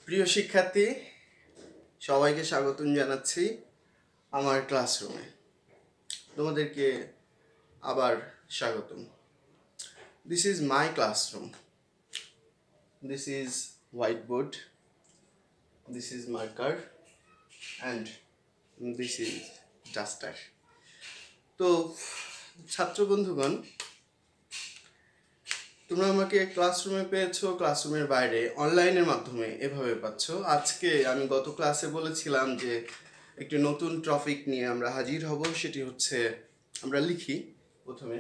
প্রিয় শিক্ষার্থী, সবাইকে স্বাগতম জানাচ্ছি আমার ক্লাসরুমে। তোমাদেরকে আবার স্বাগতম। This is my classroom. This is whiteboard, this is marker and this is duster. তো ছাত্র বন্ধুগণ, তোমরা আমাকে ক্লাসরুমে পেয়েছো, ক্লাসরুমের বাইরে অনলাইনের মাধ্যমে এভাবে পাচ্ছ। আজকে আমি গত ক্লাসে বলেছিলাম যে একটি নতুন টপিক নিয়ে আমরা হাজির হব, সেটি হচ্ছে আমরা লিখি। প্রথমে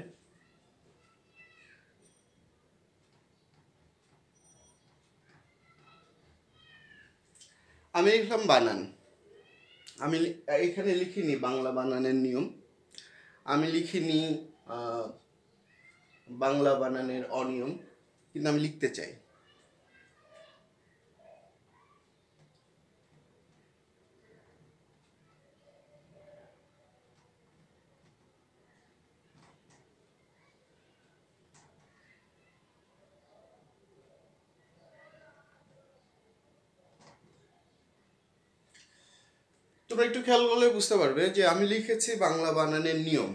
আমি লিখলাম বানান। আমি এখানে লিখিনি বাংলা বানানের নিয়ম, আমি লিখিনি বাংলা বানানের অনিয়ম, কিন্তু আমি লিখতে চাই। তোমরা একটু খেয়াল করলে বুঝতে পারবে যে আমি লিখেছি বাংলা বানানের নিয়ম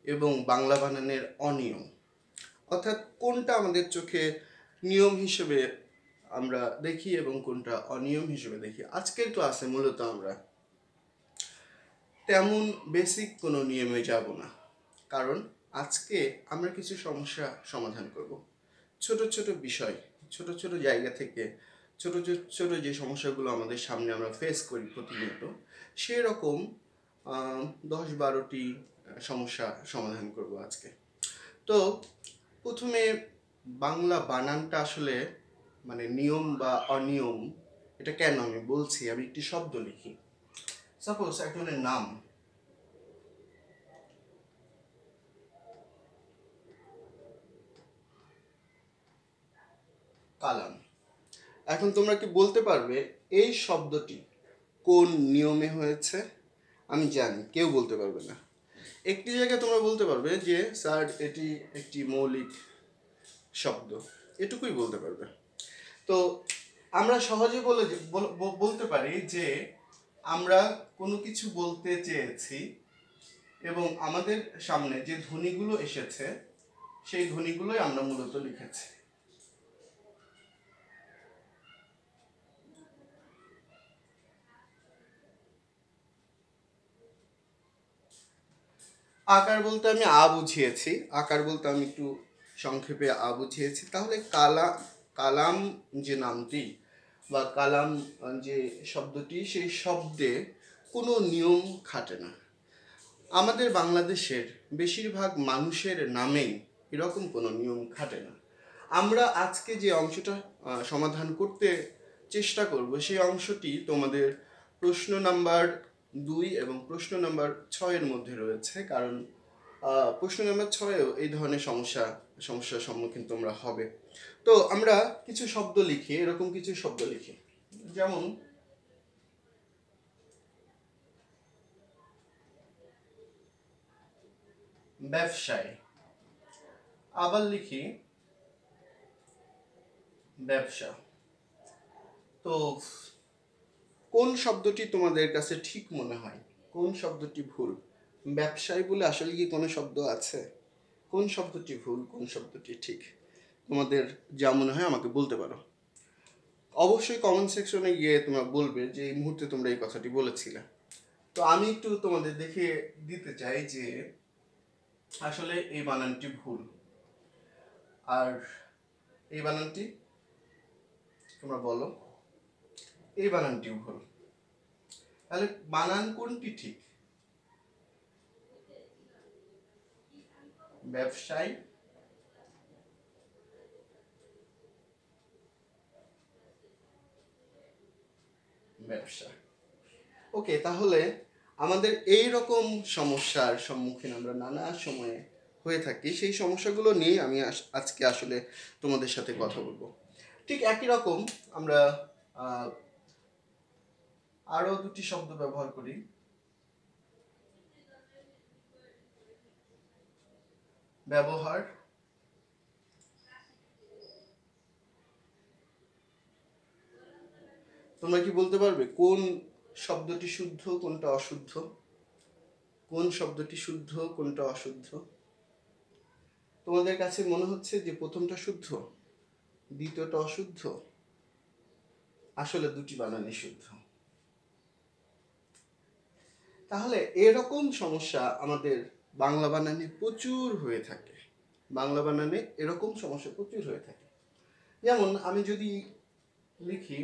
এবং বাংলা বানানের অনিয়ম, অর্থাৎ কোনটা আমাদের চোখে নিয়ম হিসেবে আমরা দেখি এবং কোনটা অনিয়ম হিসেবে দেখি। আজকের ক্লাসে মূলত আমরা তেমন বেসিক কোনো নিয়মে যাব না, কারণ আজকে আমরা কিছু সমস্যা সমাধান করব। ছোট ছোট বিষয়, ছোট ছোট জায়গা থেকে ছোট ছোট যে সমস্যাগুলো আমাদের সামনে আমরা ফেস করি প্রতিনিয়ত, সেরকম 10-12টি সমস্যা সমাধান করব আজকে। তো প্রথমে বাংলা বানানটা আসলে মানে নিয়ম বা অনিয়ম এটা কেন আমি বলছি, আমি একটি শব্দ লিখি। সাপোজ একজনের নাম, কালাম। এখন তোমরা কি বলতে পারবে এই শব্দটি কোন নিয়মে হয়েছে? আমি জানি কেউ বলতে পারবে না। একটি জায়গায় তোমরা বলতে পারবে যে স্যার এটি একটি মৌলিক শব্দ, এটুকুই বলতে পারবে। তো আমরা সহজে বলতে পারি যে আমরা কোনো কিছু বলতে চেয়েছি এবং আমাদের সামনে যে ধ্বনিগুলো এসেছে সেই ধ্বনিগুলোই আমরা মূলত লিখেছি। আকার বলতে আমি বুঝিয়েছি, আকার বলতে আমি একটু সংক্ষেপে বুঝিয়েছি। তাহলে কালাম যে নামটি বা কালাম যে শব্দটি, সেই শব্দে কোনো নিয়ম খাটে না। আমাদের বাংলাদেশের বেশিরভাগ মানুষের নামেই এরকম কোনো নিয়ম খাটে না। আমরা আজকে যে অংশটা সমাধান করতে চেষ্টা করব, সেই অংশটি তোমাদের প্রশ্ন নাম্বার 2 এবং প্রশ্ন নাম্বার 6 মধ্যে রয়েছে, কারণ প্রশ্ন নাম্বার 6-এও এই ধরনের সমস্যার সম্মুখীন তোমরা হবে। তো আমরা কিছু শব্দ লিখি, এরকম কিছু শব্দ লিখি, যেমন ব্যবসায়। আবার লিখি ব্যবসা। তো কোন শব্দটি তোমাদের কাছে ঠিক মনে হয়, কোন শব্দটি ভুল? ব্যবসায় বলে আসলে কি কোনো শব্দ আছে? কোন শব্দটি ভুল, কোন শব্দটি ঠিক? তোমাদের যা মনে হয় আমাকে বলতে পারো। অবশ্যই কমেন্ট সেকশনে গিয়ে তোমরা বলবে যে এই মুহূর্তে তোমরা এই কথাটি বলেছিলে। তো আমি একটু তোমাদের দেখিয়ে দিতে চাই যে আসলে এই বানানটি ভুল আর এই বানানটি, তোমরা বলো এই বানানটিও ভুল। তাহলে বানান কোনটি ঠিক? ব্যবসায়, ব্যবসা। ওকে, তাহলে আমাদের এই রকম সমস্যার সম্মুখীন আমরা নানা সময়ে হয়ে থাকি। সেই সমস্যাগুলো নিয়ে আমি আজকে আসলে তোমাদের সাথে কথা বলবো। ঠিক একই রকম আমরা আরো দুটি শব্দ ব্যবহার করি। ব্যবহার, তোমরা কি বলতে পারবে কোন শব্দটি শুদ্ধ কোনটা অশুদ্ধ? কোন শব্দটি শুদ্ধ কোনটা অশুদ্ধ? তোমাদের কাছে মনে হচ্ছে যে প্রথমটা শুদ্ধ, দ্বিতীয়টা অশুদ্ধ? আসলে দুটি বানানই শুদ্ধ। তাহলে এরকম সমস্যা আমাদের বাংলা বানানে প্রচুর হয়ে থাকে। বাংলা বানানে এরকম সমস্যা প্রচুর হয়ে থাকে। যেমন আমি যদি লিখি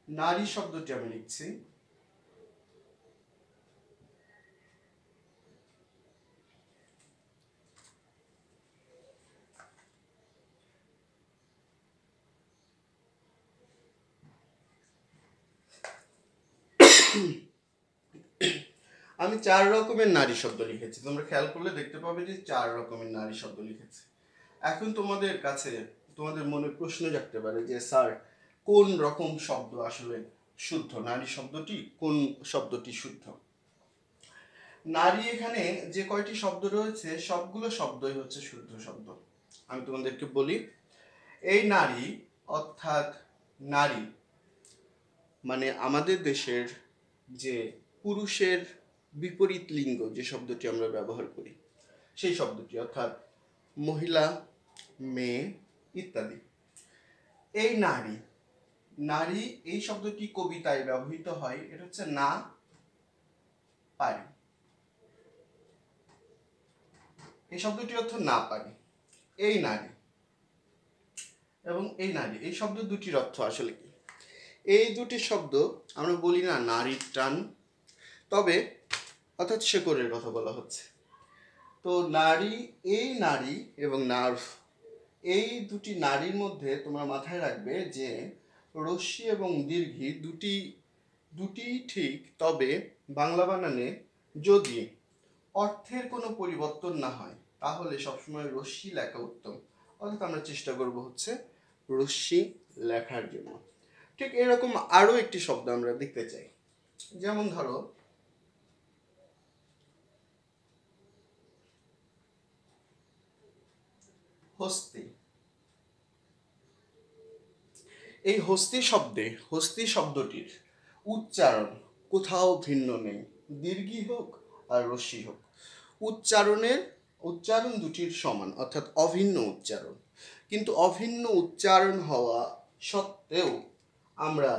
নারী শব্দটি আমি লিখছি, আমি 4 রকমের নারী শব্দ লিখেছি। তোমরা খেয়াল করলে দেখতে পাবে যে 4 রকমের নারী শব্দ লিখেছি। এখন তোমাদের কাছে তোমাদের মনে প্রশ্ন জাগতে পারে যে স্যার কোন রকম শব্দ আসলে শুদ্ধ, নারী শব্দটি কোন শব্দটি শুদ্ধ? নারী এখানে যে কয়টি শব্দ রয়েছে সবগুলো শব্দই হচ্ছে শুদ্ধ শব্দ। আমি তোমাদেরকে বলি, এই নারী অর্থাৎ নারী মানে আমাদের দেশের যে পুরুষের বিপরীত লিঙ্গ যে শব্দটি আমরা ব্যবহার করি সেই শব্দটি, অর্থাৎ মহিলা, মেয়ে ইত্যাদি। এই নারী, নারী এই শব্দটি কবিতায় ব্যবহৃত হয়। এটা হচ্ছে না পারি, এই শব্দটি অর্থ না পারি। এই নারী এবং এই নারী এই শব্দ দুটির অর্থ আসলে কি? এই দুটি শব্দ আমরা বলি না নারীর টান, তবে অর্থাৎ শেকড়ের কথা বলা হচ্ছে। তো নারী, এই নারী এবং নার্ভ, এই দুটি নারীর মধ্যে তোমরা মাথায় রাখবে যে রস্যি এবং দীর্ঘি দুটি ঠিক, তবে বাংলা বানানে যদি অর্থের কোনো পরিবর্তন না হয় তাহলে সবসময় রস্যি লেখা উত্তম। অর্থাৎ আমরা চেষ্টা করব হচ্ছে রস্যি লেখার জন্য। ঠিক এরকম আরও একটি শব্দ আমরা দেখতে চাই। যেমন ধরো হস্তি। এই হস্তি শব্দটির উচ্চারণ কোথাও ভিন্ন নেই, দীর্ঘি হোক আর রস্যি হোক, উচ্চারণ দুটির সমান, অর্থাৎ অভিন্ন উচ্চারণ। কিন্তু অভিন্ন উচ্চারণ হওয়া সত্ত্বেও আমরা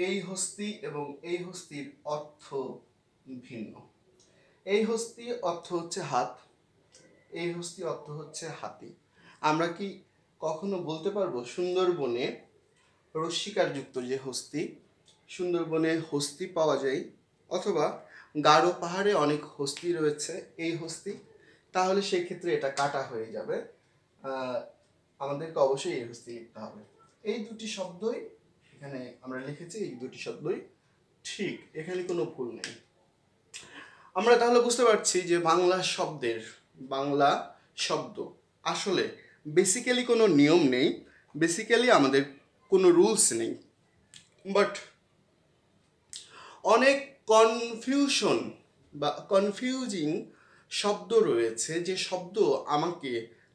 এই হস্তি এবং এই হস্তির অর্থ ভিন্ন। এই হস্তি অর্থ হচ্ছে হাত, এই হস্তি অর্থ হচ্ছে হাতি। আমরা কি কখনো বলতে পারবো সুন্দরবনে রস্যিকারযুক্ত যে হস্তি, সুন্দরবনে হস্তি পাওয়া যায়, অথবা গারো পাহাড়ে অনেক হস্তি রয়েছে এই হস্তি, তাহলে সেই ক্ষেত্রে এটা কাটা হয়ে যাবে। আমাদেরকে অবশ্যই এই হস্তি লিখতে হবে। এই দুটি শব্দই এখানে আমরা লিখেছি, এই দুটি শব্দই ঠিক, এখানে কোনো ভুল নেই। আমরা তাহলে বুঝতে পারছি যে বাংলা শব্দ আসলে বেসিক্যালি কোনো নিয়ম নেই, বেসিক্যালি আমাদের কোনো রুলস নেই, বাট অনেক কনফিউশন বা কনফিউজিং শব্দ রয়েছে, যে শব্দ আমাকে,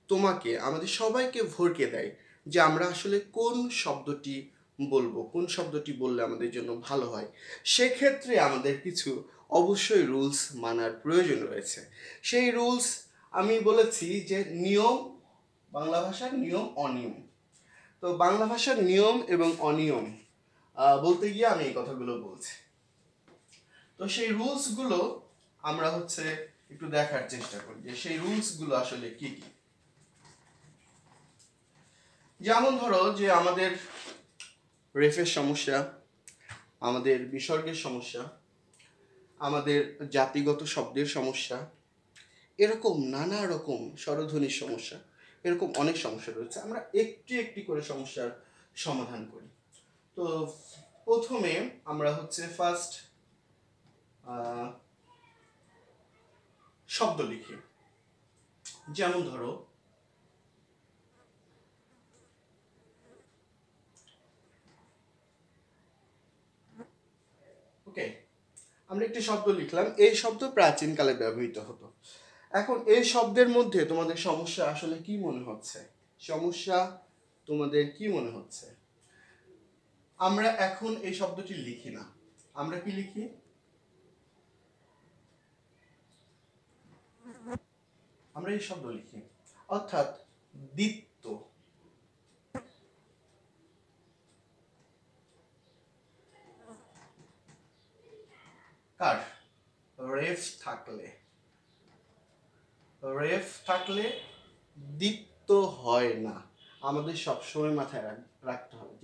তোমাকে, আমাদের সবাইকে ভরকে দেয় যে আমরা আসলে কোন শব্দটি বলবো, কোন শব্দটি বললে আমাদের জন্য ভালো হয়। সেক্ষেত্রে আমাদের কিছু অবশ্যই রুলস মানার প্রয়োজন রয়েছে। সেই রুলস আমি বলেছি যে নিয়ম, বাংলা ভাষার নিয়ম অনিয়ম। তো বাংলা ভাষার নিয়ম এবং অনিয়ম বলতে গিয়ে আমি এই কথাগুলো বলছি। তো সেই রুলসগুলো আমরা হচ্ছে একটু দেখার চেষ্টা করি যে সেই রুলসগুলো আসলে কি কি। যেমন ধরো যে আমাদের রেফের সমস্যা, আমাদের বিসর্গের সমস্যা, আমাদের জাতিগত শব্দের সমস্যা, এরকম নানা রকম স্বরধ্বনির সমস্যা, এরকম অনেক সমস্যা রয়েছে। আমরা একটি একটি করে সমস্যার সমাধান করি। তো প্রথমে আমরা হচ্ছে ফার্স্ট শব্দ লিখি। যেমন ধরো আমরা একটি শব্দ লিখলাম, এই শব্দ প্রাচীনকালে ব্যবহৃত হতো। এখন এই শব্দের মধ্যে তোমাদের সমস্যা আসলে কি মনে হচ্ছে? সমস্যা তোমাদের কি মনে হচ্ছে? আমরা এখন এই শব্দটি লিখি না, আমরা কি লিখি? আমরা এই শব্দ লিখি, অর্থাৎ দ্বিত্ব। কার? রেফ থাকলে, রেফ থাকলে দ্বিত্ব হয় না। আমাদের সবসময় মাথায় রাখতে হবে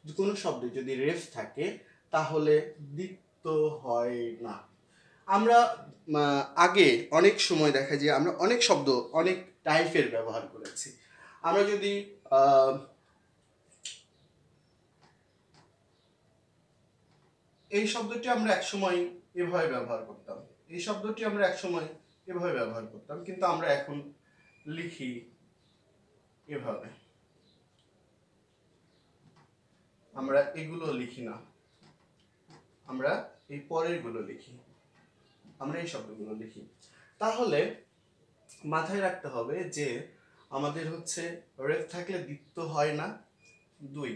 যে কোনো শব্দে যদি রেফ থাকে তাহলে দ্বিত্ব হয় না। আমরা আগে অনেক সময় দেখা যায় আমরা অনেক শব্দ অনেক টাইপের ব্যবহার করেছি। আমরা যদি এই শব্দটি আমরা একসময় এভাবে ব্যবহার করতাম, এই শব্দটি আমরা একসময় এভাবে ব্যবহার করতাম, কিন্তু আমরা এখন লিখি এভাবে। আমরা এগুলো লিখি না, আমরা এই পরের গুলো লিখি, আমরা এই শব্দগুলো লিখি। তাহলে মাথায় রাখতে হবে যে আমাদের হচ্ছে রেফ থাকলে দ্বিত্ব হয় না। 2,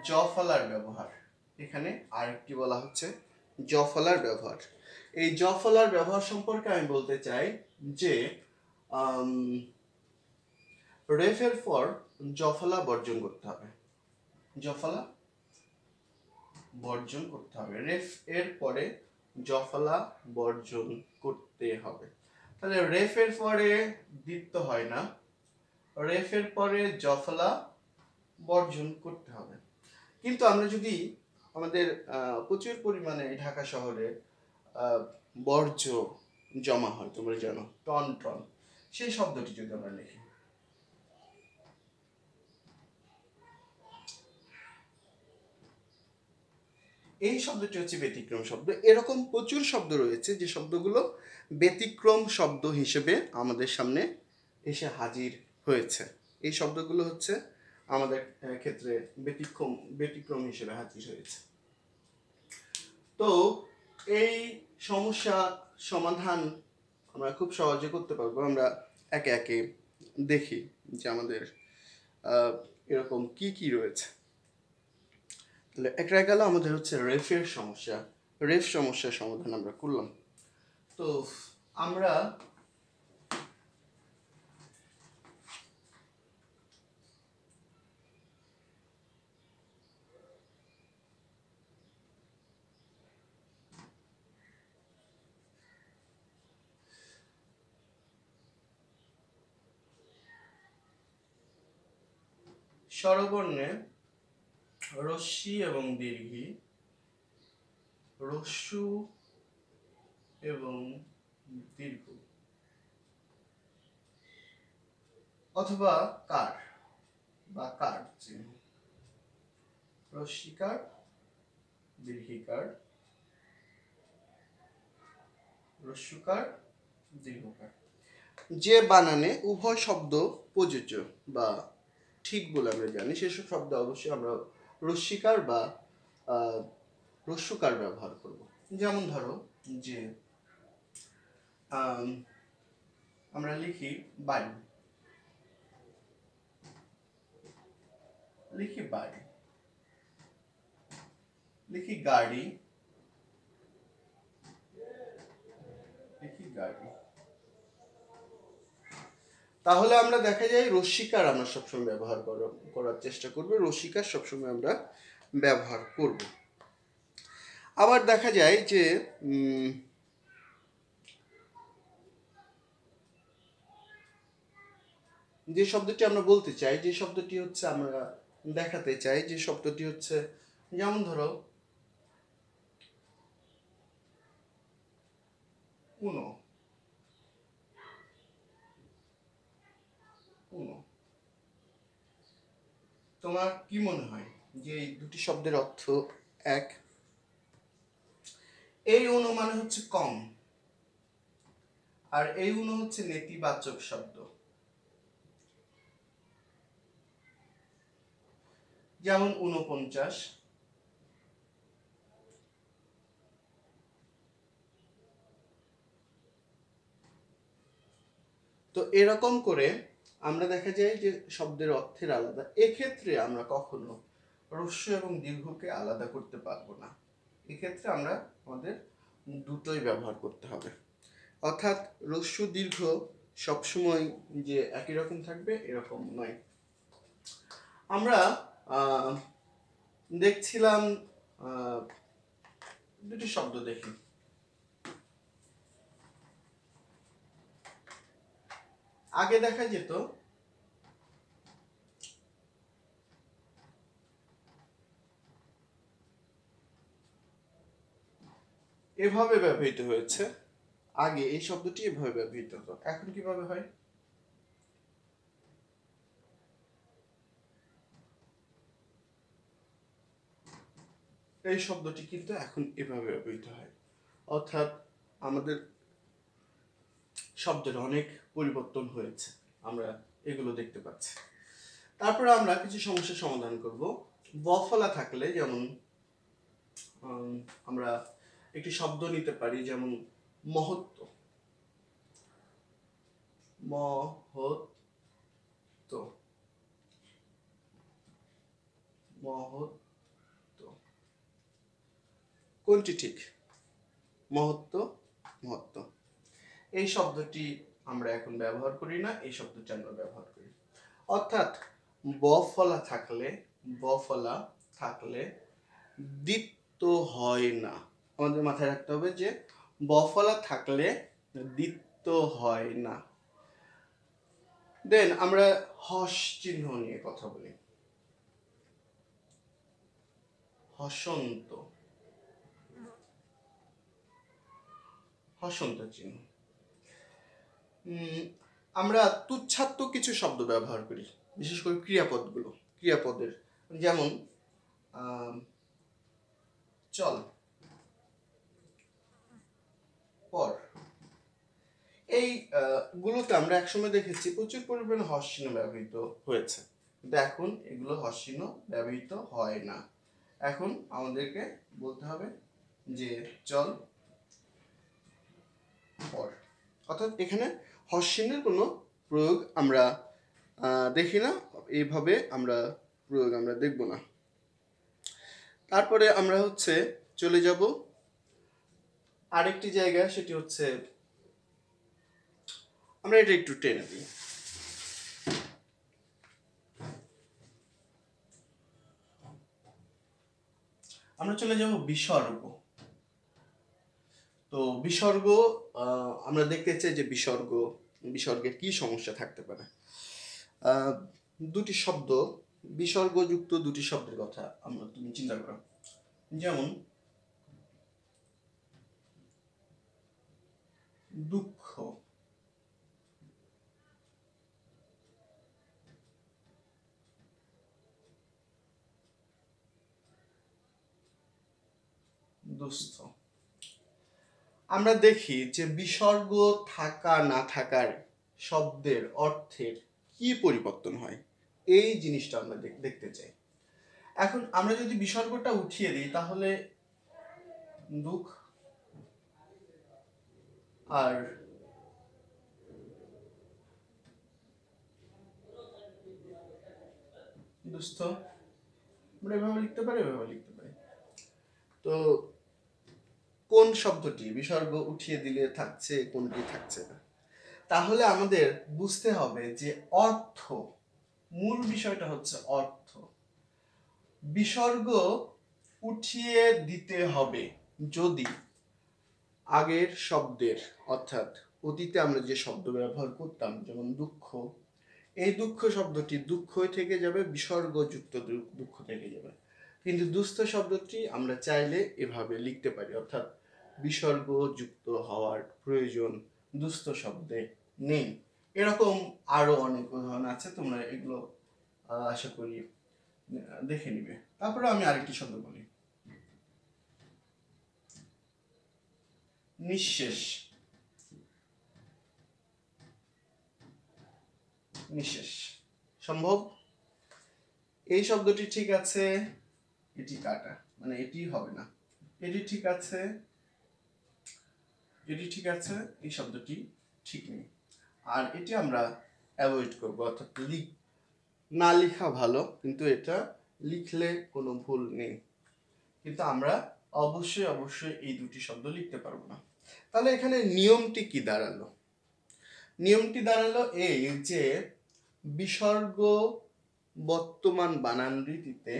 জ ফলার ব্যবহার। এখানে আরেকটি বলা হচ্ছে জ ফলার ব্যবহার। এই জ ফলার ব্যবহার সম্পর্কে আমি বলতে চাই যে রেফের পর জ ফলা বর্জন করতে হবে, জ ফলা বর্জন করতে হবে। রেফ এর পরে জ ফলা বর্জন করতে হবে। তাহলে রেফের পরে দ্বিত্ব হয় না, রেফের পরে জ ফলা বর্জন করতে হবে। কিন্তু আমরা যদি আমাদের প্রচুর পরিমাণে ঢাকা শহরে বর্জ্য জমা হয়, তোমরা জানো, টন টন, সেই শব্দটি যদি আমরা লিখি, এই শব্দটি হচ্ছে ব্যতিক্রম শব্দ। এরকম প্রচুর শব্দ রয়েছে যে শব্দগুলো ব্যতিক্রম শব্দ হিসেবে আমাদের সামনে এসে হাজির হয়েছে। এই শব্দগুলো হচ্ছে আমাদের ক্ষেত্রে ব্যতিক্রম হিসেবে হাজির হয়েছে। তো এই সমস্যা সমাধান আমরা খুব সহজে করতে পারবো। আমরা একে একে দেখি যে আমাদের এরকম কি কি রয়েছে। তাহলে একটা গেল আমাদের হচ্ছে রেফের সমস্যা, রেফ সমস্যার সমাধান আমরা করলাম। তো আমরা স্বরবর্ণে রস্যি এবং দীর্ঘি, রস্যু এবং দীর্ঘ, অথবা কার বা কার চিহ্ন, রস্যিকার, দীর্ঘিকার, রস্যুকার, দীর্ঘকার, যে বানানে উভয় শব্দ প্রযোজ্য বা ঠিক বলে আমরা জানি সেসব শব্দ অবশ্যই আমরা রস্যিকার বা রস্যুকার ব্যবহার করব। যেমন ধরো যে আমরা লিখি বাড়ি, লিখি বাড়ি, লিখি গাড়ি, লিখি গাড়ি। তাহলে আমরা দেখা যায় রস্যিকার আমরা সবসময় ব্যবহার করার চেষ্টা করব, রস্যিকার সবসময় আমরা ব্যবহার করব। আবার দেখা যায় যে যে শব্দটি আমরা বলতে চাই, যে শব্দটি হচ্ছে আমরা দেখাতে চাই, যে শব্দটি হচ্ছে, যেমন ধরো উনো, উনো। তোমার কি মনে হয় যে এই দুটি শব্দের অর্থ এক? এই উনো মানে হচ্ছে কম, আর এই উনো হচ্ছে নেতিবাচক শব্দ। যেমন 49, তো এরকম করে আমরা দেখা যায় যে শব্দের অর্থের আলাদা, এক্ষেত্রে আমরা কখনো হ্রস্ব এবং দীর্ঘকে আলাদা করতে পারবো না। এক্ষেত্রে আমরা আমাদের দুটোই ব্যবহার করতে হবে, অর্থাৎ হ্রস্ব দীর্ঘ সবসময় যে একই রকম থাকবে এরকম নয়। আমরা দেখছিলাম দুটি শব্দ দেখি। আগে দেখা যেত এভাবে ব্যবহৃত হয়েছে, আগে এই শব্দটি এভাবে ব্যবহৃত হতো, এখন কিভাবে হয়? এই শব্দটি কিন্তু এখন এভাবে ব্যবহৃত হয়, অর্থাৎ আমাদের শব্দের অনেক পরিবর্তন হয়েছে, আমরা এগুলো দেখতে পাচ্ছি। তারপরে আমরা কিছু সমস্যার সমাধান করব। বফলা থাকলে, যেমন আমরা একটি শব্দ নিতে পারি, যেমন মহত্ব। মহত্ব, মহত্ব কোনটি ঠিক? মহত্ব, মহত্ব। এই শব্দটি আমরা এখন ব্যবহার করি না, এই শব্দটি আমরা ব্যবহার করি। অর্থাৎ বফলা থাকলে দ্বিত্ব হয় না। আমাদের মাথায় রাখতে হবে যে বফলা থাকলে দ্বিত্ব হয় না। দেন আমরা হস চিহ্ন নিয়ে কথা বলি। হসন্ত, হসন্ত চিহ্ন। আমরা তুচ্ছাত্য কিছু শব্দ ব্যবহার করি, বিশেষ করে ক্রিয়াপদের, যেমন চল, পর। এই গুলোতে আমরা একসময় দেখেছি প্রচুর পরিমাণে হস চিহ্ন ব্যবহৃত হয়েছে, কিন্তু এখন এগুলো হস চিহ্ন ব্যবহৃত হয় না। এখন আমাদেরকে বলতে হবে যে চল, পর। অর্থাৎ এখানে হস চিহ্নের কোনো প্রয়োগ আমরা দেখি না, এইভাবে আমরা প্রয়োগ আমরা দেখব না। তারপরে আমরা চলে যাব আরেকটি জায়গা, সেটি হচ্ছে, আমরা এটা একটু টেনে দিই। আমরা চলে যাব বিসর্গ। তো বিসর্গ, আমরা দেখতে চাই যে বিসর্গের কি সমস্যা থাকতে পারে। দুটি শব্দ, বিসর্গযুক্ত দুটি শব্দের কথা তুমি চিন্তা করো, যেমন দুঃখ, দুস্থ। আমরা দেখি যে বিসর্গ থাকা না থাকার শব্দের অর্থের কি পরিবর্তন হয়, এই জিনিসটা আমরা দেখতে চাই। এখন আমরা যদি বিসর্গটা উঠিয়ে দিই, তাহলে দুঃখ আর দুস্থ আমরা এভাবে লিখতে পারি, এভাবে লিখতে পারি। তো কোন শব্দটি বিসর্গ উঠিয়ে দিলে থাকছে, কোনটি থাকছে না, তাহলে আমাদের বুঝতে হবে যে অর্থ, মূল বিষয়টা হচ্ছে অর্থ। বিসর্গ উঠিয়ে দিতে হবে যদি আগের শব্দের, অর্থাৎ অতীতে আমরা যে শব্দ ব্যবহার করতাম, যেমন দুঃখ, এই দুঃখ শব্দটি দুঃখ থেকে যাবে, বিসর্গযুক্ত দুঃখ থেকে যাবে। কিন্তু দুস্থ শব্দটি আমরা চাইলে এভাবে লিখতে পারি, অর্থাৎ বিসর্গযুক্ত হওয়ার প্রয়োজন দুস্থ শব্দে নেই। এরকম আরো অনেক উদাহরণ আছে, তোমরা এগুলো আশা করি দেখে নিবে। তারপরে আমি আরেকটি শব্দ বলি, নিঃশেষ। নিঃশেষ সম্ভব? এই শব্দটি ঠিক আছে, এটি কাটা, মানে এটি হবে না। এটি ঠিক আছে, এটি ঠিক আছে, এই শব্দটি ঠিক নেই। আর এটি আমরা অ্যাভয়েড করব, অর্থাৎ না লেখা ভালো, কিন্তু এটা লিখলে কোনো ভুল নেই, কিন্তু আমরা অবশ্যই অবশ্যই এই দুটি শব্দ লিখতে পারবো না। তাহলে এখানে নিয়মটি কি দাঁড়ালো? নিয়মটি দাঁড়ালো এই যে বিসর্গ বর্তমান বানান রীতিতে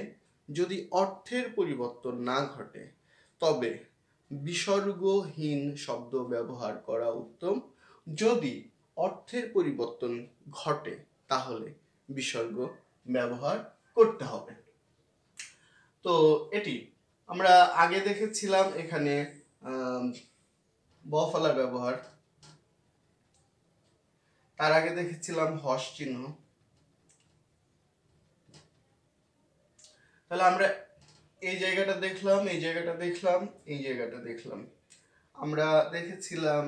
যদি অর্থের পরিবর্তন না ঘটে তবে বিসর্গহীন শব্দ ব্যবহার করা উত্তম। যদি অর্থের পরিবর্তন ঘটে তাহলে বিসর্গ ব্যবহার করতে হবে। তো এটি আমরা আগে দেখেছিলাম এখানে ব ফলার ব্যবহার, তার আগে দেখেছিলাম হস চিহ্ন। তাহলে আমরা এই জায়গাটা দেখলাম, এই জায়গাটা দেখলাম, এই জায়গাটা দেখলাম। আমরা দেখেছিলাম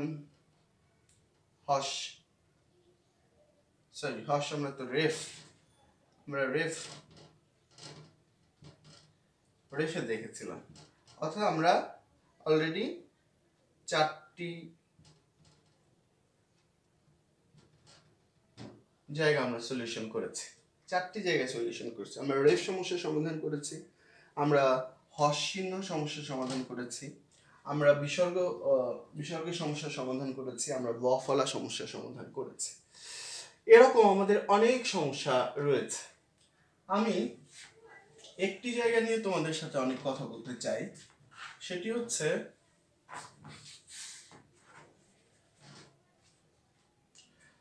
হস, সরি হস আমরা তো রেফ, আমরা রেফে দেখেছিলাম। অর্থাৎ আমরা অলরেডি 4টি জায়গা আমরা সলিউশন করেছি, 4টি জায়গায় সলিউশন করেছি। আমরা রেফ সমস্যার সমাধান করেছি, আমরা হস চিহ্ন সমস্যার সমাধান করেছি, আমরা বিসর্গের সমস্যার সমাধান করেছি, আমরা ব ফলা সমস্যার সমাধান করেছি। এরকম আমাদের অনেক সমস্যা রয়েছে। আমি একটি জায়গা নিয়ে তোমাদের সাথে অনেক কথা বলতে চাই, সেটি হচ্ছে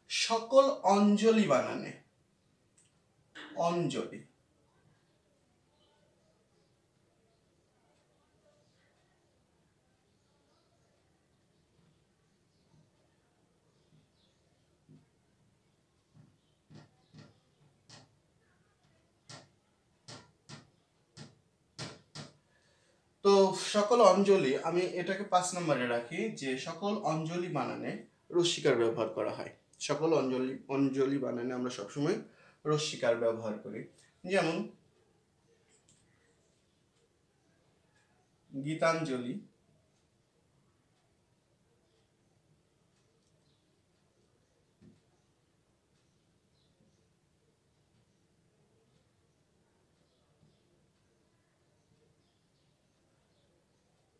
সকল অঞ্জলি বানানে। অঞ্জলি তো সকল অঞ্জলি, আমি এটাকে 5 নম্বরে রাখি যে সকল অঞ্জলি বানানে রস্যিকার ব্যবহার করা হয়। সকল অঞ্জলি বানানে আমরা সবসময় রস্যিকার ব্যবহার করি। যেমন গীতাঞ্জলি,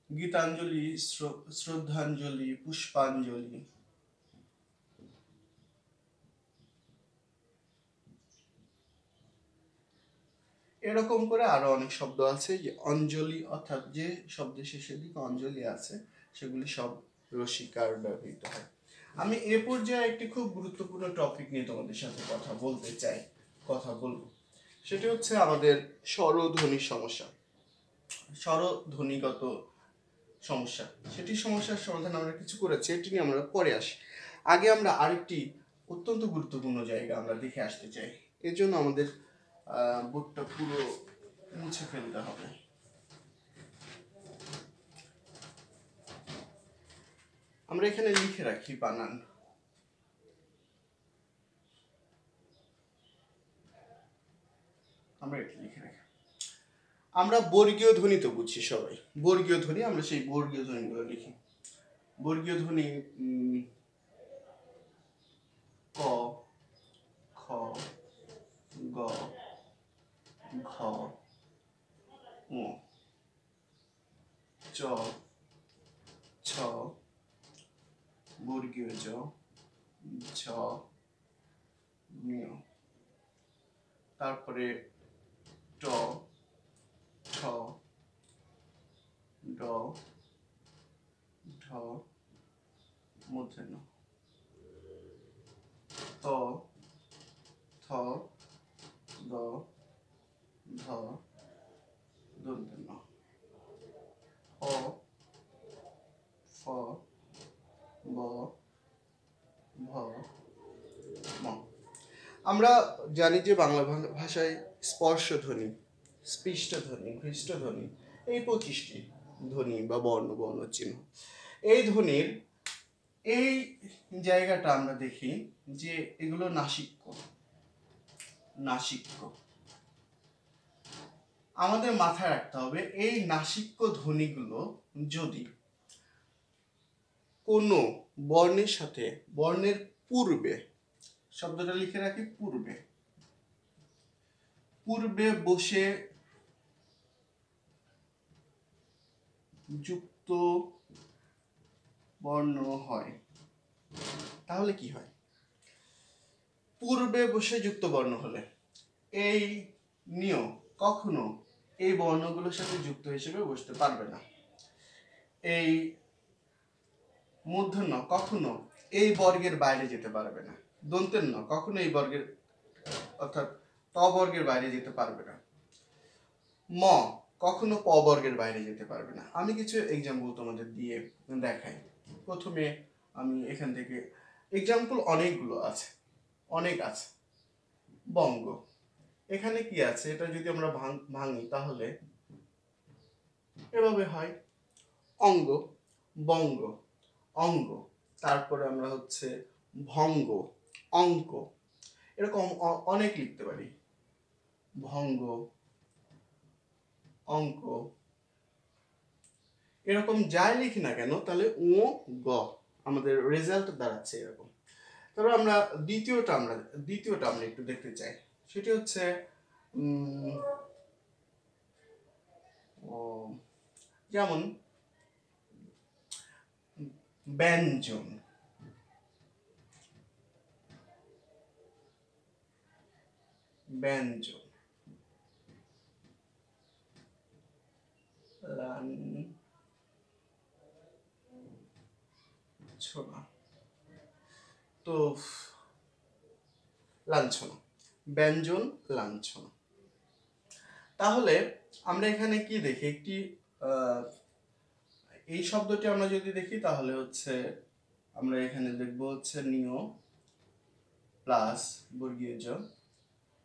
গীতাঞ্জলি, শ্রদ্ধাঞ্জলি, পুষ্পাঞ্জলি। এরকম করে আরো অনেক শব্দ আছে যে অঞ্জলি, অর্থাৎ যে শব্দের শেষের দিকে অঞ্জলি আছে সেগুলি সব রসিকার ব্যবহৃত হয়। আমি এ পর্যায়ে একটি খুব গুরুত্বপূর্ণ টপিক নিয়ে তোমাদের সাথে কথা বলবো, সেটি হচ্ছে আমাদের স্বরধ্বনির সমস্যা, স্বরধ্বনিগত সমস্যা। সেটি সমস্যার সমাধান আমরা কিছু করেছি, এটি নিয়ে আমরা পরে আসি। আগে আমরা আরেকটি অত্যন্ত গুরুত্বপূর্ণ জায়গা আমরা দেখে আসতে চাই। এর জন্য আমাদের বোর্ডটা পুরো মুছে ফেলতে হবে। আমরা এখানে লিখে রাখি বানান। আমরা এটা লিখে রাখি। আমরা বর্গীয় ধ্বনি তো বুঝছি সবাই, বর্গীয় ধ্বনি, আমরা সেই বর্গীয় ধ্বনিগুলো লিখি। বর্গীয় ধ্বনি ক, খ, গ, ঘ, ঙ, চ, ছ, বর্গীয় জ, ঝ, ঞ, তারপরে ট, ঠ, ড, ঢ, মূর্ধন্য, ত, থ, দ, ধ, দন্তেন্য, অ, ফ, ব, ভ, ম। আমরা জানি যে বাংলা ভাষায় স্পর্শধ্বনি, স্পৃষ্টধ্বনি, ঘৃষ্টধ্বনি, এই 25টি ধ্বনি বা বর্ণ চিহ্ন। এই ধ্বনির এই জায়গাটা আমরা দেখি যে এগুলো নাসিক্য। আমাদের মাথায় রাখতে হবে এই নাসিক্য ধ্বনিগুলো যদি কোনো বর্ণের সাথে, বর্ণের পূর্বে, শব্দটা লিখে রাখি পূর্বে। পূর্বে বসে যুক্ত বর্ণ হয়, তাহলে কি হয়? পূর্বে বসে যুক্ত বর্ণ হলে এই নিয় কখনো এই বর্ণগুলোর সাথে যুক্ত হিসেবে বসতে পারবে না। এই মূর্ধন্য কখনো এই বর্গের বাইরে যেতে পারবে না। দন্তের ন কখনো এই বর্গের অর্থাৎ ত বর্গের বাইরে যেতে পারবে না। ম কখনো প বর্গের বাইরে যেতে পারবে না। আমি কিছু এক্সাম্পল তোমাদের দিয়ে দেখাই। প্রথমে আমি এখান থেকে এক্সাম্পল অনেকগুলো আছে, অনেক আছে। বঙ্গ, এখানে কি আছে? এটা যদি আমরা ভাঙি তাহলে এভাবে হয় অঙ্গ, বঙ্গ, অঙ্গ, তারপরে আমরা হচ্ছে ভঙ্গ, অঙ্ক, এরকম অনেক লিখতে পারি। ভঙ্গ, অঙ্ক, এরকম যাই লিখি না কেন তাহলে ও গ আমাদের রেজাল্ট দাঁড়াচ্ছে এরকম। তারপর আমরা দ্বিতীয়টা আমরা একটু দেখতে চাই। সেটি হচ্ছে যেমন ব্যঞ্জন, ব্যঞ্জন, লাঞ্ছনা, তো লাঞ্ছনা, ব্যঞ্জন, লাঞ্ছনা। তাহলে আমরা এখানে কি দেখি? একটি এই শব্দটি আমরা যদি দেখি তাহলে হচ্ছে আমরা এখানে দেখব হচ্ছে নিয় প্লাস বর্গীয় জ,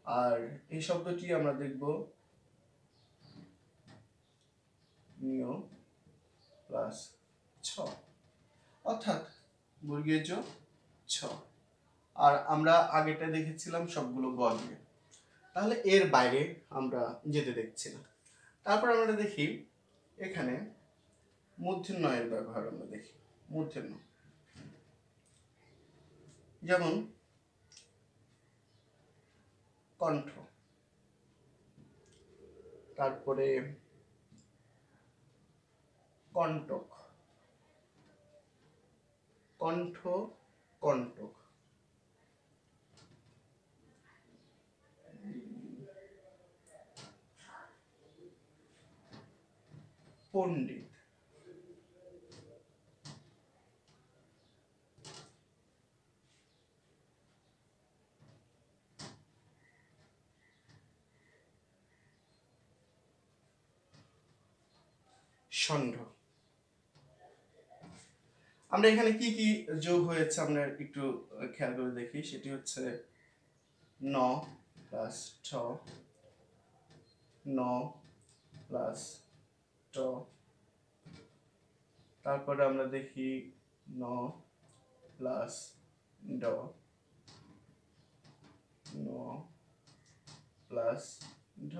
আর এই শব্দটি আমরা দেখব নিয় প্লাস ছ, অর্থাৎ বর্গীয় জ ছ। আর আমরা আগেটা দেখেছিলাম সবগুলো গ দিয়ে, তাহলে এর বাইরে আমরা যেতে দেখছি না। তারপর আমরা দেখি এখানে মূর্ধন্য এর ব্যবহার আমরা দেখি। মূর্ধন্য যেমন কণ্ঠ, তারপরে কণ্টক, কণ্ঠ, কণ্টক, পণ্ডিত, ষণ্ঢ। আমরা এখানে কি কি যোগ হয়েছে আমরা একটু খেয়াল করে দেখি। সেটি হচ্ছে ন প্লাস ঠ, ন প্লাস ট, তারপরে আমরা দেখি ন প্লাস ড, ন প্লাস ঢ,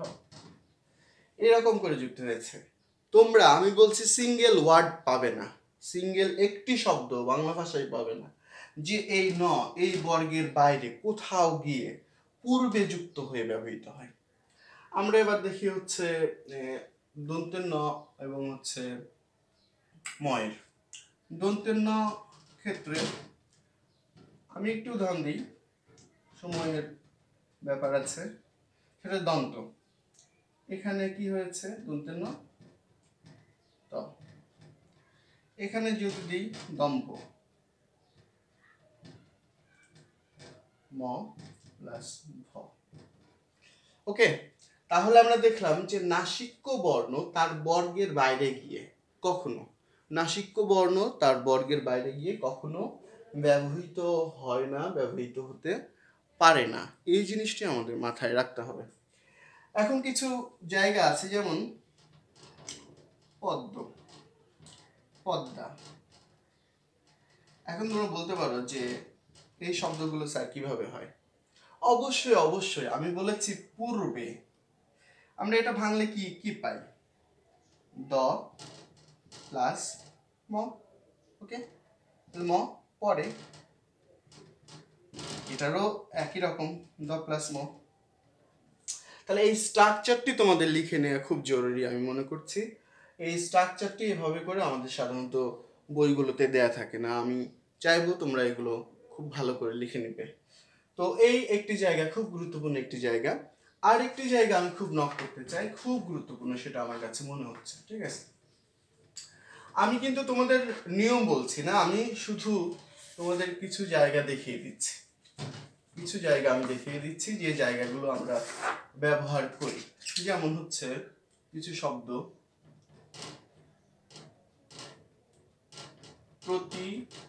এরকম করে যুক্ত হয়েছে। তোমরা, আমি বলছি, সিঙ্গেল ওয়ার্ড পাবে না, সিঙ্গেল একটি শব্দ বাংলা ভাষায় পাবে না যে এই ন এই বর্গের বাইরে কোথাও গিয়ে পূর্বে যুক্ত হয়ে ব্যবহৃত হয়। আমরা এবার দেখি হচ্ছে দন্তের ন এবং হচ্ছে ময়ের। দন্তের ন ক্ষেত্রে আমি একটু উদাহরণ দিই, সময়ের ব্যাপার আছে। সেটা দন্ত, এখানে কি হয়েছে? দন্তের ন ত, এখানে যদি দিই দম্ভ, ম প্লাস ভ। ওকে, তাহলে আমরা দেখলাম যে নাসিক্য বর্ণ তার বর্গের বাইরে গিয়ে কখনো, নাসিক্য বর্ণ তার বর্গের বাইরে গিয়ে কখনো ব্যবহৃত হয় না, ব্যবহৃত হতে পারে না। এই জিনিসটি আমাদের মাথায় রাখতে হবে। এখন কিছু জায়গা আছে যেমন পদ্ম, পদ্মা। এখন তোমরা বলতে পারো যে এই শব্দগুলো স্যার কিভাবে হয়? অবশ্যই অবশ্যই, আমি বলেছি পূর্বে। আমরা এটা ভাঙলে কি কি পাই? দ প্লাস ম। ওকে, ম পরে এটারও একই রকম দ প্লাস ম। তাহলে এই স্ট্রাকচারটি তোমাদের লিখে নেওয়া খুব জরুরি আমি মনে করছি। এই স্ট্রাকচারটি এভাবে করে আমাদের সাধারণত বইগুলোতে দেয়া থাকে না, আমি চাইবো তোমরা এগুলো খুব ভালো করে লিখে নেবে। তো এই একটি জায়গা, খুব গুরুত্বপূর্ণ একটি জায়গা। আর একটি জায়গা আমি খুব নক করতে চাই, খুব গুরুত্বপূর্ণ, সেটা আমার কাছে মনে হচ্ছে, ঠিক আছে? আমি কিন্তু তোমাদের নিয়ম বলছি না, আমি শুধু তোমাদের কিছু জায়গা দেখিয়ে দিচ্ছি, কিছু জায়গা আমি দেখিয়ে দিচ্ছি যে জায়গাগুলো আমরা ব্যবহার করি। যেমন হচ্ছে কিছু শব্দ, প্রতিযোগী,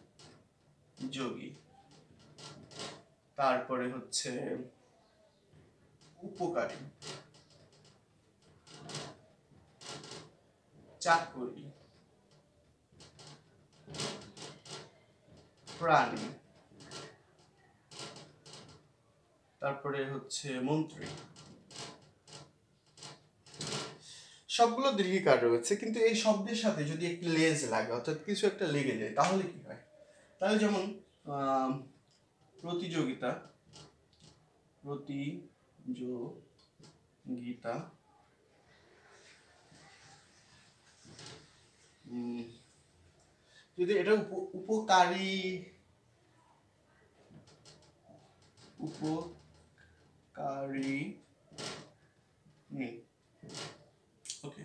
তারপরে হচ্ছে উপকারী, চাকরি, প্রাণী, তারপরে হচ্ছে মন্ত্রী। সবগুলো দীর্ঘিকার রয়েছে, কিন্তু এই শব্দের সাথে যদি একটি লেজ লাগে, অর্থাৎ কিছু একটা লেগে যায়, তাহলে কি হয়? তাহলে যেমন প্রতিযোগিতা, প্রতিযোগিতা, যদি এটা উপকারী, উপকারী, ওকে,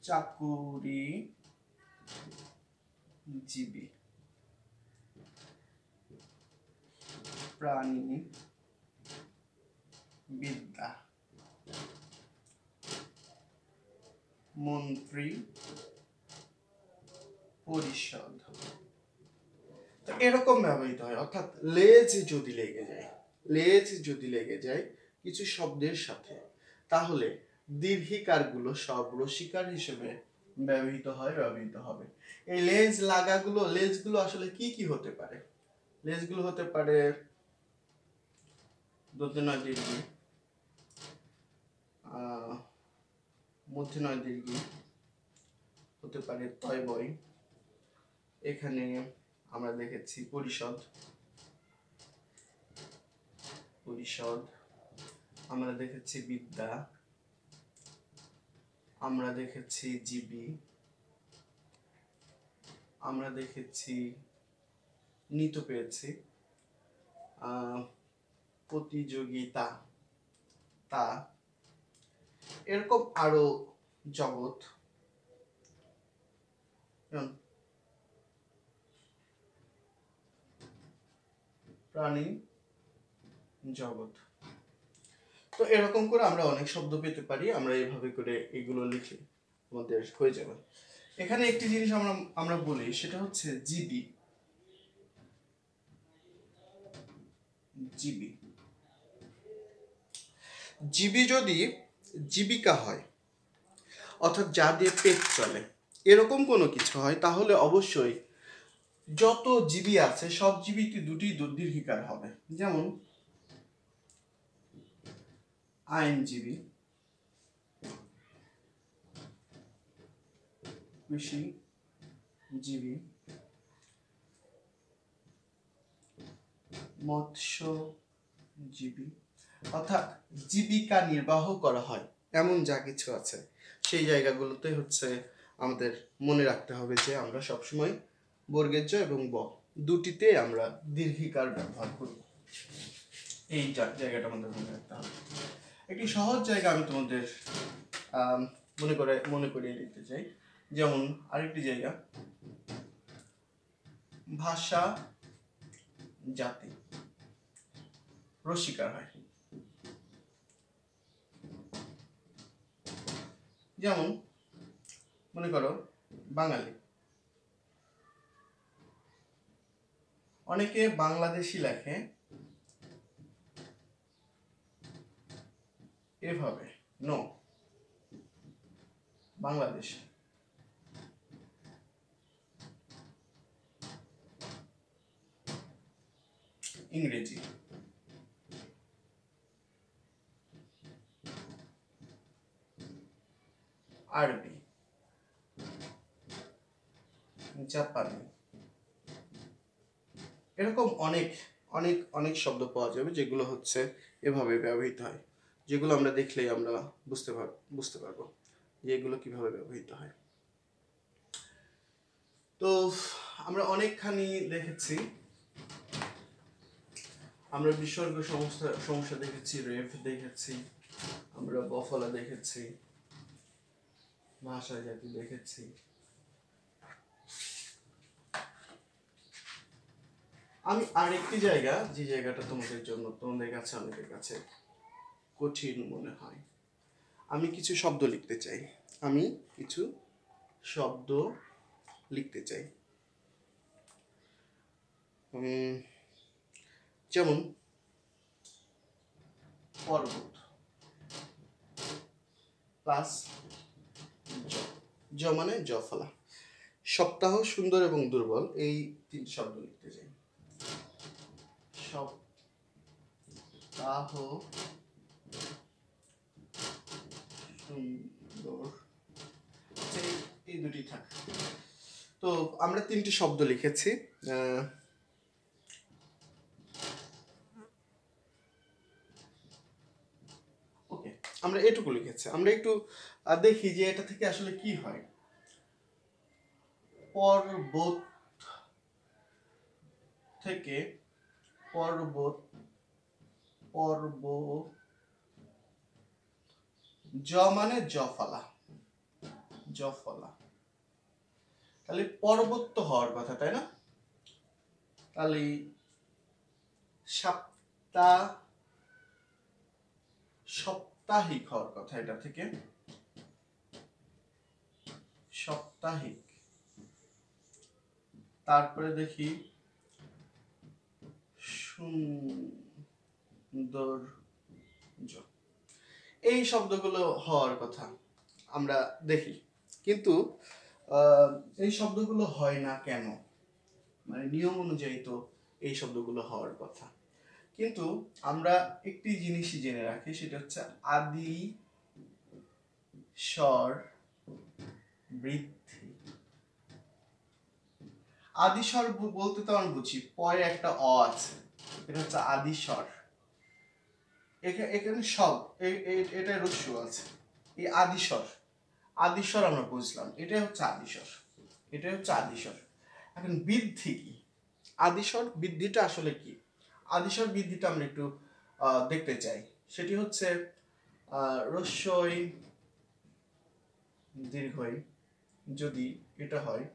চাকুরিজীবী, প্রাণী বিদ্যা, মন্ত্রী পরিষদ, এরকম ব্যবহৃত হয়। অর্থাৎ লেজ যদি লেগে যায়, লেজ যদি লেগে যায় কিছু শব্দের সাথে, তাহলে দীর্ঘিকারগুলো সব রসিকার হিসেবে ব্যবহৃত হবে। এই লেজ লাগাগুলো, লেজগুলো আসলে কি কি হতে পারে? লেজগুলো হতে পারে দন্তনয় দীর্ঘী, মধ্যনয় দীর্ঘী, হতে পারে তয় বয়, এখানে আমরা দেখেছি পরিষদ, আমরা দেখেছি বিদ্যা, আমরা দেখেছি জীবী, আমরা দেখেছি নিত পেয়েছি, প্রতিযোগিতা, তা, এরকম আরো জগৎ, প্রাণী জগৎ। তো এরকম করে আমরা অনেক শব্দ পেতে পারি, আমরা এইভাবে করে এগুলো লিখে আমাদের হয়ে যাবে। এখানে একটি জিনিস আমরা বলি, সেটা হচ্ছে জীবী। জীবী, জীবী যদি জীবিকা হয়, অর্থাৎ যা দিয়ে পেট চলে, এরকম কোনো কিছু হয়, তাহলে অবশ্যই যত জীবী আছে সব জীবীতে দুটি দীর্ঘিকার হবে। যেমন আইনজীবী, কৃষিজীবী, মৎস্যজীবী, অর্থাৎ জীবিকা নির্বাহ করা হয় এমন যা কিছু আছে, সেই জায়গাগুলোতে হচ্ছে আমাদের মনে রাখতে হবে যে আমরা সবসময় বর্গের জ এবং ব দুটিতে আমরা দীর্ঘিকার ব্যবহার করি। এই জায়গাটা আমাদের মনে রাখতে হবে। একটি সহজ জায়গা আমি তোমাদের মনে করিয়ে দিতে চাই। যেমন আরেকটি জায়গা, ভাষা জাতি, রসিকার হয়। যেমন মনে করো বাঙালি, অনেকে বাংলাদেশি লেখে এভাবে, নো, বাংলাদেশ। ইংরেজি, আরবি, জাপানি। এরকম অনেক অনেক অনেক শব্দ পাওয়া যাবে যেগুলো হচ্ছে এভাবে ব্যবহৃত হয়, যেগুলো আমরা দেখলেই আমরা বুঝতে পারবো যে এগুলো কিভাবে ব্যবহৃত হয়। তো আমরা অনেকখানি দেখেছি, আমরা বিসর্গ সমস্যা দেখেছি, রেফ দেখেছি, আমরা বফলা দেখেছি, ভাষা জাতি দেখেছি। আমি আরেকটি জায়গা, যে জায়গাটা তোমাদের কাছে অনেকের কাছে কঠিন মনে হয়, আমি কিছু শব্দ লিখতে চাই। যেমন পর্বত প্লাস জ মানে জফলা। সপ্তাহ, সুন্দর এবং দুর্বল, এই 3 শব্দ লিখতে চাই। সপ্তাহ, সুন্দর, এই দুটি থাক। তো আমরা 3টি শব্দ লিখেছি। ওকে, আমরা এটুকু লিখেছি। আমরা একটু দেখি যে এটা থেকে আসলে কি হয়। পর্বত থেকে জ মানে জফলা, তাহলে পর্বত তো হওয়ার কথা, তাই না? তাহলে সাপ্তাহিক হওয়ার কথা, এটা থেকে সাপ্তাহিক। তারপরে দেখি সৌন্দর্য, এই শব্দগুলো হওয়ার কথা আমরা দেখি, কিন্তু এই শব্দগুলো হয় না কেন? মানে নিয়ম অনুযায়ী তো এই শব্দগুলো হওয়ার কথা, কিন্তু আমরা একটি জিনিসই জেনে রাখি, সেটা হচ্ছে আদি স্বর বৃদ্ধি। আদি স্বর বলতে তো আমরা বুঝি পরে একটা অ আছে, এটা হচ্ছে আদি স্বর। এখানে সব এটা রস্য আছে, এই আদি স্বর আমরা বুঝলাম, এটাই হচ্ছে আদি স্বর। এখন বৃদ্ধি কি? আদি স্বর বৃদ্ধিটা আসলে কি? আদি স্বর বৃদ্ধিটা আমরা একটু দেখতে চাই। সেটি হচ্ছে রস্যই দীর্ঘই, যদি এটা হয়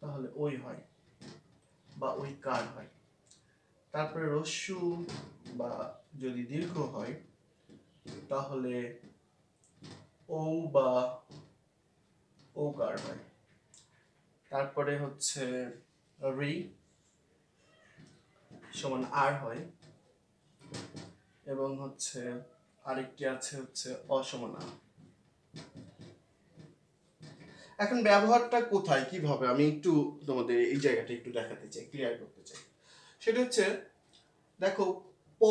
তাহলে ওই হয় বা ওই কার হয়। তারপরে রস্যু বা যদি দীর্ঘ হয় তাহলে ও বা ওকার হয়। তারপরে হচ্ছে রি সমান আর হয়, এবং হচ্ছে আরেকটি আছে হচ্ছে অসমান আ। এখন ব্যবহারটা কোথায়, কিভাবে, আমি একটু তোমাদের এই জায়গাটা একটু দেখাতে চাই, ক্লিয়ার করতে চাই। সেটা হচ্ছে, দেখো প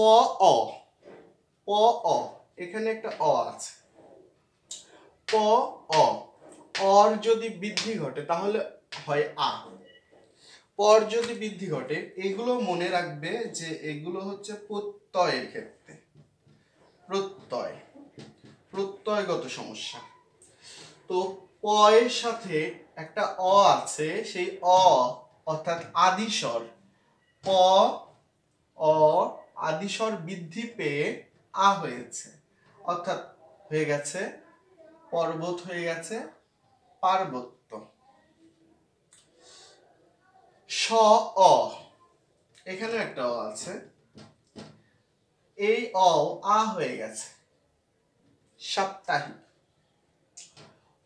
অ, এখানে একটা অ আছে, প অর যদি বৃদ্ধি ঘটে তাহলে হয় আ। পর যদি বৃদ্ধি ঘটে, এগুলো মনে রাখবে যে এগুলো হচ্ছে প্রত্যয়ের ক্ষেত্রে, প্রত্যয়গত সমস্যা। তো প এর সাথে একটা অ আছে, সেই অ অর্থাৎ আদিস্বর, প অ আদিস্বর বৃদ্ধি পেয়ে আ হয়েছে, অর্থাৎ হয়ে গেছে পর্বত, হয়ে গেছে পার্বত্য। স অ, এখানে একটা অ আছে, এই অ আ হয়ে গেছে সাপ্তাহিক।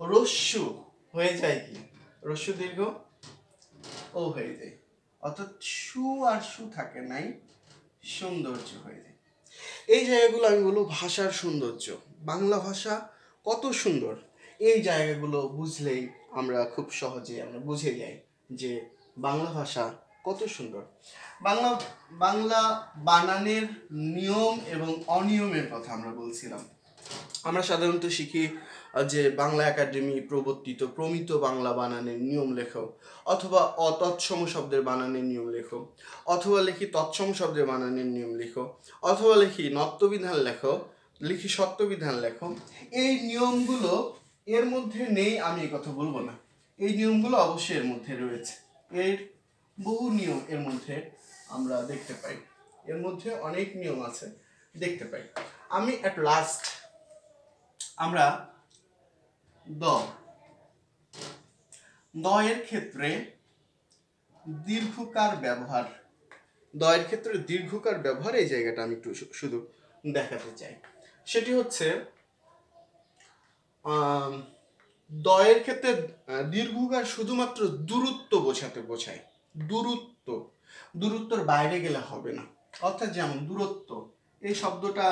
রস্যু হয়ে যায় কি? রস্যু দীর্ঘ ও হয়ে যায়, অর্থাৎ সু আর সু থাকে নাই, সৌন্দর্য হয়ে যায়। এই জায়গাগুলো আমি বলবো ভাষার সৌন্দর্য। বাংলা ভাষা কত সুন্দর, এই জায়গাগুলো বুঝলেই আমরা খুব সহজে আমরা বুঝে যাই যে বাংলা ভাষা কত সুন্দর। বাংলা বানানের নিয়ম এবং অনিয়মের কথা আমরা বলছিলাম। আমরা সাধারণত শিখি যে বাংলা একাডেমি প্রবর্তিত প্রমিত বাংলা বানানের নিয়ম লেখো, অথবা অতৎসম শব্দের বানানের নিয়ম লেখো, অথবা লিখি তৎসম শব্দের বানানের নিয়ম লেখো, অথবা লিখি নত্যবিধান লেখো, লিখি সত্যবিধান লেখো, এই নিয়মগুলো এর মধ্যে নেই আমি এই কথা বলবো না। এই নিয়মগুলো অবশ্যই এর মধ্যে রয়েছে। এর বহু নিয়ম এর মধ্যে আমরা দেখতে পাই, এর মধ্যে অনেক নিয়ম আছে দেখতে পাই। আমি অ্যাট লাস্ট আমরা দ এর ক্ষেত্রে দীর্ঘকার ব্যবহার, দ এর ক্ষেত্রে দীর্ঘকার ব্যবহার এই জায়গাটা আমি একটু শুধু দেখাতে চাই। সেটি হচ্ছে দ এর ক্ষেত্রে দীর্ঘকার শুধুমাত্র দূরত্ব বোঝায়। দূরত্বর বাইরে গেলে হবে না। অর্থাৎ যেমন দূরত্ব, এই শব্দটা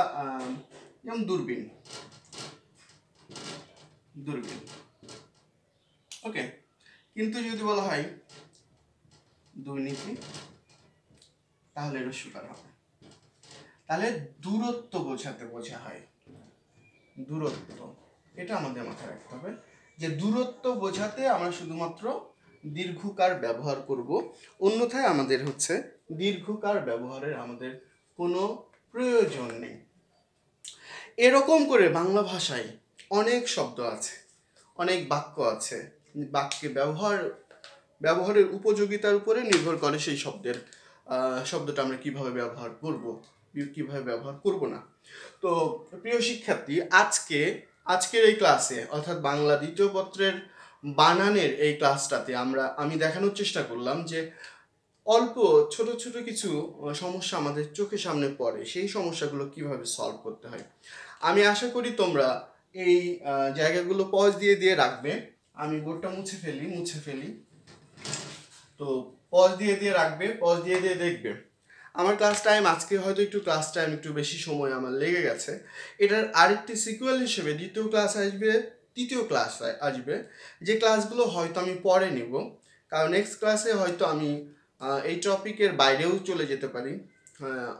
যেমন দূরবীন, ওকে। কিন্তু যদি বলা হয় দুর্নীতি, তাহলে এটা সুকার হবে। তাহলে দূরত্ব বোঝা হয়, দূরত্ব, এটা আমাদের মাথায় রাখতে হবে যে দূরত্ব বোঝাতে আমরা শুধুমাত্র দীর্ঘকার ব্যবহার করব, অন্যথায় আমাদের হচ্ছে দীর্ঘকার ব্যবহারের আমাদের কোনো প্রয়োজন নেই। এরকম করে বাংলা ভাষায় অনেক শব্দ আছে, অনেক বাক্য আছে, বাক্যে ব্যবহারের উপযোগিতার উপরে নির্ভর করে সেই শব্দটা আমরা কিভাবে ব্যবহার করব, কিভাবে ব্যবহার করব না। তো প্রিয় শিক্ষার্থী, আজকের এই ক্লাসে অর্থাৎ বাংলা দ্বিতীয় পত্রের বানানের এই ক্লাসটাতে আমি দেখানোর চেষ্টা করলাম যে অল্প ছোট ছোট কিছু সমস্যা আমাদের চোখের সামনে পড়ে, সেই সমস্যাগুলো কিভাবে সলভ করতে হয়। আমি আশা করি তোমরা এই জায়গাগুলো পজ দিয়ে রাখবে। আমি বোর্ডটা মুছে ফেলি। তো পজ দিয়ে রাখবে, পজ দিয়ে দেখবে। আমার ক্লাস টাইম আজকে হয়তো একটু বেশি সময় আমার লেগে গেছে। এটার আরেকটি সিকুয়েল হিসেবে দ্বিতীয় ক্লাস আসবে, তৃতীয় ক্লাস আসবে, যে ক্লাসগুলো হয়তো আমি পরে নেব, কারণ নেক্সট ক্লাসে হয়তো আমি এই টপিকের বাইরেও চলে যেতে পারি,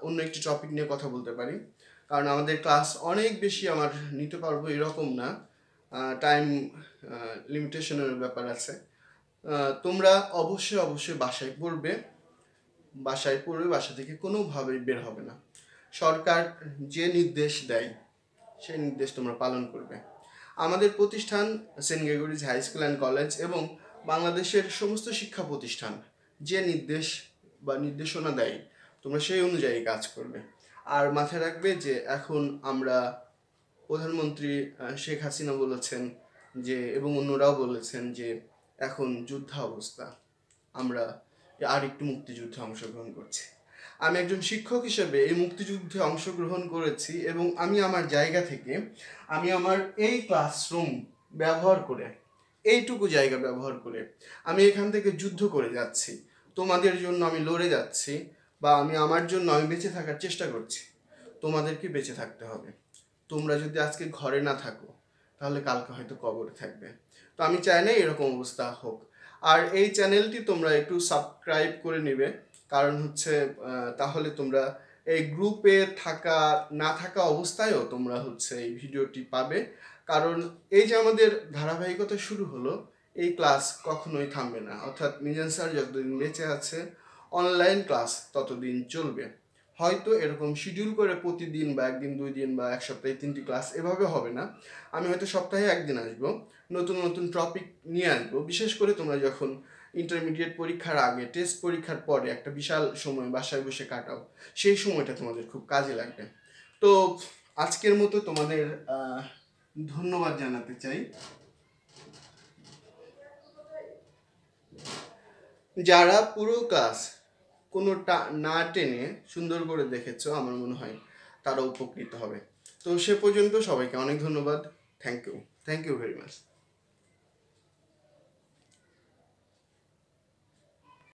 অন্য একটি টপিক নিয়ে কথা বলতে পারি, কারণ আমাদের ক্লাস অনেক বেশি আমার নিতে পারবো এরকম না, টাইম লিমিটেশনের ব্যাপার আছে। তোমরা অবশ্যই বাসায় পড়বে, বাসা থেকে কোনোভাবেই বের হবে না। সরকার যে নির্দেশ দেয় সেই নির্দেশ তোমরা পালন করবে। আমাদের প্রতিষ্ঠান Saint Gregory's High School and College এবং বাংলাদেশের সমস্ত শিক্ষা প্রতিষ্ঠান যে নির্দেশ বা নির্দেশনা দেয় তোমরা সেই অনুযায়ী কাজ করবে। আর মাথায় রাখবে যে এখন আমরা প্রধানমন্ত্রী শেখ হাসিনা বলেছেন যে, এবং অন্যরাও বলেছেন যে এখন যুদ্ধাবস্থা, আমরা আর একটু মুক্তিযুদ্ধে অংশগ্রহণ করছি। আমি একজন শিক্ষক হিসেবে এই মুক্তিযুদ্ধে অংশগ্রহণ করেছি এবং আমি আমার জায়গা থেকে আমি আমার এই ক্লাসরুম ব্যবহার করে, এইটুকু জায়গা ব্যবহার করে আমি এখান থেকে যুদ্ধ করে যাচ্ছি, তোমাদের জন্য আমি লড়ে যাচ্ছি, বা আমার জন্য আমি বেঁচে থাকার চেষ্টা করছি। তোমাদেরকে বেঁচে থাকতে হবে। তোমরা যদি আজকে ঘরে না থাকো তাহলে কালকে হয়তো কবরে থাকবে। তো আমি চাই না এরকম অবস্থা হোক। আর এই চ্যানেলটি তোমরা একটু সাবস্ক্রাইব করে নেবে, কারণ হচ্ছে তাহলে তোমরা এই গ্রুপে না থাকা অবস্থায়ও তোমরা হচ্ছে এই ভিডিওটি পাবে। কারণ এই যে আমাদের ধারাবাহিকতা শুরু হলো, এই ক্লাস কখনোই থামবে না। অর্থাৎ মিজান স্যার যতদিন বেঁচে আছে অনলাইন ক্লাস ততদিন চলবে। হয়তো এরকম শিডিউল করে প্রতিদিন বা একদিন 2 দিন বা এক সপ্তাহে 3টি ক্লাস এভাবে হবে না। আমি হয়তো সপ্তাহে একদিন আসবো, নতুন টপিক নিয়ে আসবো। বিশেষ করে তোমরা যখন ইন্টারমিডিয়েট পরীক্ষার আগে, টেস্ট পরীক্ষার পরে একটা বিশাল সময় বাসায় বসে কাটাও, সেই সময়টা তোমাদের খুব কাজে লাগবে। তো আজকের মতো তোমাদের ধন্যবাদ জানাতে চাই। যারা পুরো ক্লাস কোনোটা না টেনে সুন্দর করে দেখেছো, আমার মনে হয় তারা উপকৃত হবে। তো সে পর্যন্ত সবাইকে অনেক ধন্যবাদ। Thank you very much.